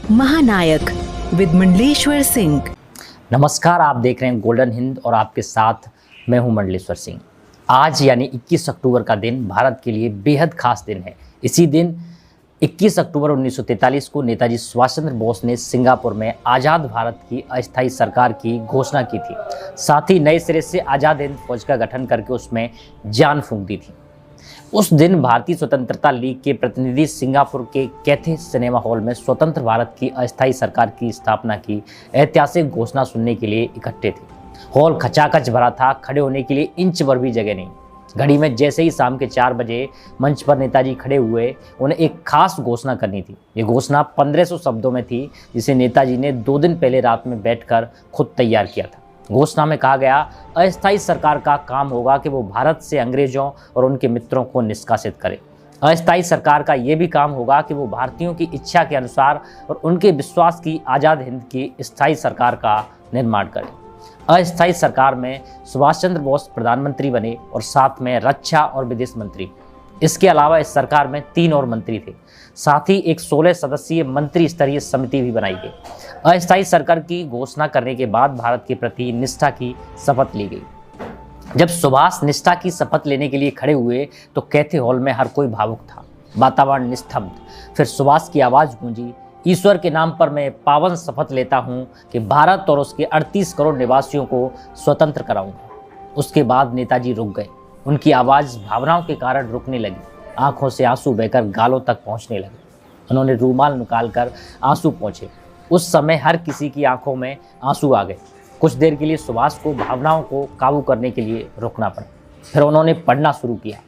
महानायक विद मंडलेश्वर सिंह। नमस्कार, आप देख रहे हैं गोल्डन हिंद और आपके साथ मैं हूं मंडलेश्वर सिंह। आज यानी 21 अक्टूबर का दिन भारत के लिए बेहद खास दिन है। इसी दिन 21 अक्टूबर 1943 को नेताजी सुभाष चंद्र बोस ने सिंगापुर में आज़ाद भारत की अस्थायी सरकार की घोषणा की थी। साथ ही नए सिरे से आज़ाद हिंद फौज का गठन करके उसमें जान फूंक दी थी। उस दिन भारतीय स्वतंत्रता लीग के प्रतिनिधि सिंगापुर के कैथे सिनेमा हॉल में स्वतंत्र भारत की अस्थायी सरकार की स्थापना की ऐतिहासिक घोषणा सुनने के लिए इकट्ठे थे। हॉल खचाखच भरा था, खड़े होने के लिए इंच भर भी जगह नहीं। घड़ी में जैसे ही शाम के 4 बजे मंच पर नेताजी खड़े हुए, उन्हें एक खास घोषणा करनी थी। ये घोषणा 1500 शब्दों में थी, जिसे नेताजी ने 2 दिन पहले रात में बैठकर खुद तैयार किया था। घोषणा में कहा गया, अस्थायी सरकार का काम होगा कि वो भारत से अंग्रेजों और उनके मित्रों को निष्कासित करे। अस्थायी सरकार का ये भी काम होगा कि वो भारतीयों की इच्छा के अनुसार और उनके विश्वास की आज़ाद हिंद की स्थायी सरकार का निर्माण करे। अस्थायी सरकार में सुभाष चंद्र बोस प्रधानमंत्री बने और साथ में रक्षा और विदेश मंत्री। इसके अलावा इस सरकार में 3 और मंत्री थे। साथ ही एक 16 सदस्यीय मंत्री स्तरीय समिति भी बनाई गई। अस्थायी सरकार की घोषणा करने के बाद भारत के प्रति निष्ठा की शपथ ली गई। जब सुभाष निष्ठा की शपथ लेने के लिए खड़े हुए तो कैथे हॉल में हर कोई भावुक था, वातावरण निस्तब्ध। फिर सुभाष की आवाज़ गूंजी, ईश्वर के नाम पर मैं पावन शपथ लेता हूं कि भारत और उसके 38 करोड़ निवासियों को स्वतंत्र कराऊंगा। उसके बाद नेताजी रुक गए। उनकी आवाज़ भावनाओं के कारण रुकने लगी। आंखों से आंसू बहकर गालों तक पहुंचने लगे। उन्होंने रूमाल निकालकर आंसू पोंछे। उस समय हर किसी की आंखों में आंसू आ गए। कुछ देर के लिए सुभाष को भावनाओं को काबू करने के लिए रुकना पड़ा। फिर उन्होंने पढ़ना शुरू किया।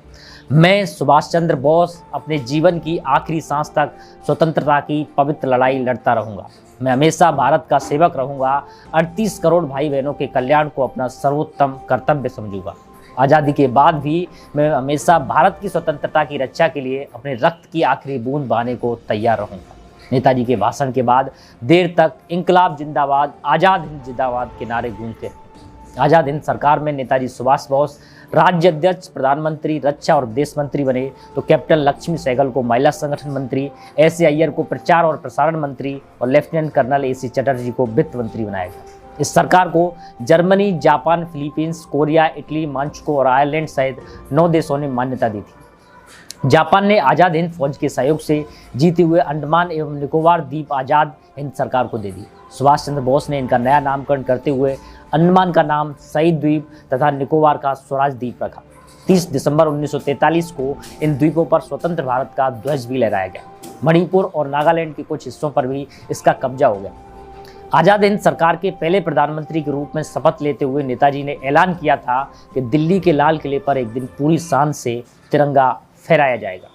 मैं सुभाष चंद्र बोस अपने जीवन की आखिरी सांस तक स्वतंत्रता की पवित्र लड़ाई लड़ता रहूंगा। मैं हमेशा भारत का सेवक रहूंगा। 38 करोड़ भाई बहनों के कल्याण को अपना सर्वोत्तम कर्तव्य समझूंगा। आज़ादी के बाद भी मैं हमेशा भारत की स्वतंत्रता की रक्षा के लिए अपने रक्त की आखिरी बूंद बहाने को तैयार रहूंगा। नेताजी के भाषण के बाद देर तक इंकलाब जिंदाबाद, आज़ाद हिंद जिंदाबाद के नारे गूंजते रहे। आज़ाद हिंद सरकार में नेताजी सुभाष बोस राज्य अध्यक्ष, प्रधानमंत्री, रक्षा और विदेश मंत्री बने तो कैप्टन लक्ष्मी सहगल को महिला संगठन मंत्री, एस ए अय्यर को प्रचार और प्रसारण मंत्री और lieutenant colonel A C Chatterjee को वित्त मंत्री बनाया गया। इस सरकार को Germany, Japan, Philippines, Korea, Italy, Manchukuo और आयरलैंड सहित 9 देशों ने मान्यता दी थी। जापान ने आज़ाद हिंद फौज के सहयोग से जीते हुए अंडमान एवं निकोबार द्वीप आज़ाद हिंद सरकार को दे दी। सुभाष चंद्र बोस ने इनका नया नामकरण करते हुए अंडमान का नाम शहीद द्वीप तथा निकोबार का स्वराज द्वीप रखा। 30 दिसंबर 1943 को इन द्वीपों पर स्वतंत्र भारत का ध्वज भी लहराया गया। मणिपुर और नागालैंड के कुछ हिस्सों पर भी इसका कब्जा हो गया। आज़ाद हिंद सरकार के पहले प्रधानमंत्री के रूप में शपथ लेते हुए नेताजी ने ऐलान किया था कि दिल्ली के लाल किले पर एक दिन पूरी शान से तिरंगा फहराया जाएगा।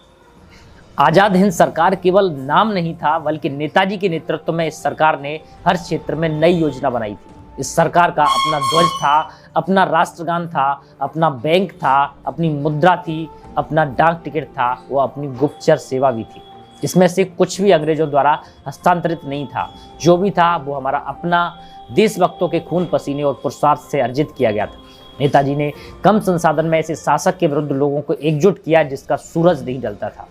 आज़ाद हिंद सरकार केवल नाम नहीं था, बल्कि नेताजी के नेतृत्व में इस सरकार ने हर क्षेत्र में नई योजना बनाई थी। इस सरकार का अपना ध्वज था, अपना राष्ट्रगान था, अपना बैंक था, अपनी मुद्रा थी, अपना डाक टिकट था, वो अपनी गुप्तचर सेवा भी थी। इसमें से कुछ भी अंग्रेजों द्वारा हस्तांतरित नहीं था। जो भी था वो हमारा अपना देशभक्तों के खून पसीने और पुरुषार्थ से अर्जित किया गया था। नेताजी ने कम संसाधन में ऐसे शासक के विरुद्ध लोगों को एकजुट किया जिसका सूरज नहीं ढलता था।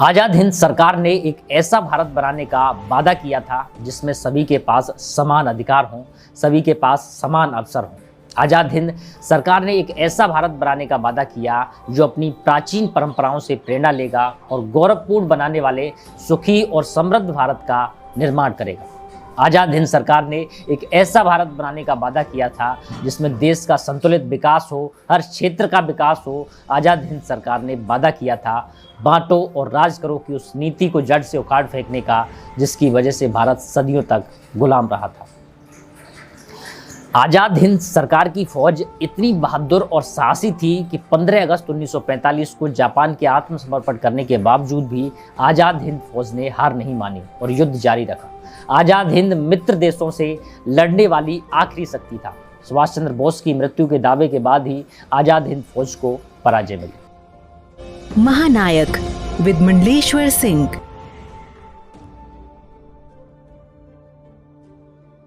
आज़ाद हिंद सरकार ने एक ऐसा भारत बनाने का वादा किया था जिसमें सभी के पास समान अधिकार हों, सभी के पास समान अवसर हों। आज़ाद हिंद सरकार ने एक ऐसा भारत बनाने का वादा किया जो अपनी प्राचीन परंपराओं से प्रेरणा लेगा और गौरवपूर्ण बनाने वाले सुखी और समृद्ध भारत का निर्माण करेगा। आज़ाद हिंद सरकार ने एक ऐसा भारत बनाने का वादा किया था जिसमें देश का संतुलित विकास हो, हर क्षेत्र का विकास हो। आज़ाद हिंद सरकार ने वादा किया था बांटो और राज करो की उस नीति को जड़ से उखाड़ फेंकने का, जिसकी वजह से भारत सदियों तक गुलाम रहा था। आज़ाद हिंद सरकार की फौज इतनी बहादुर और साहसी थी कि 15 अगस्त 1945 को जापान के आत्मसमर्पण करने के बावजूद भी आज़ाद हिंद फौज ने हार नहीं मानी और युद्ध जारी रखा। आज़ाद हिंद मित्र देशों से लड़ने वाली आखिरी शक्ति था। सुभाष चंद्र बोस की मृत्यु के दावे के बाद ही आज़ाद हिंद फौज को पराजय मिली। महानायक विद मंडलेश्वर सिंह।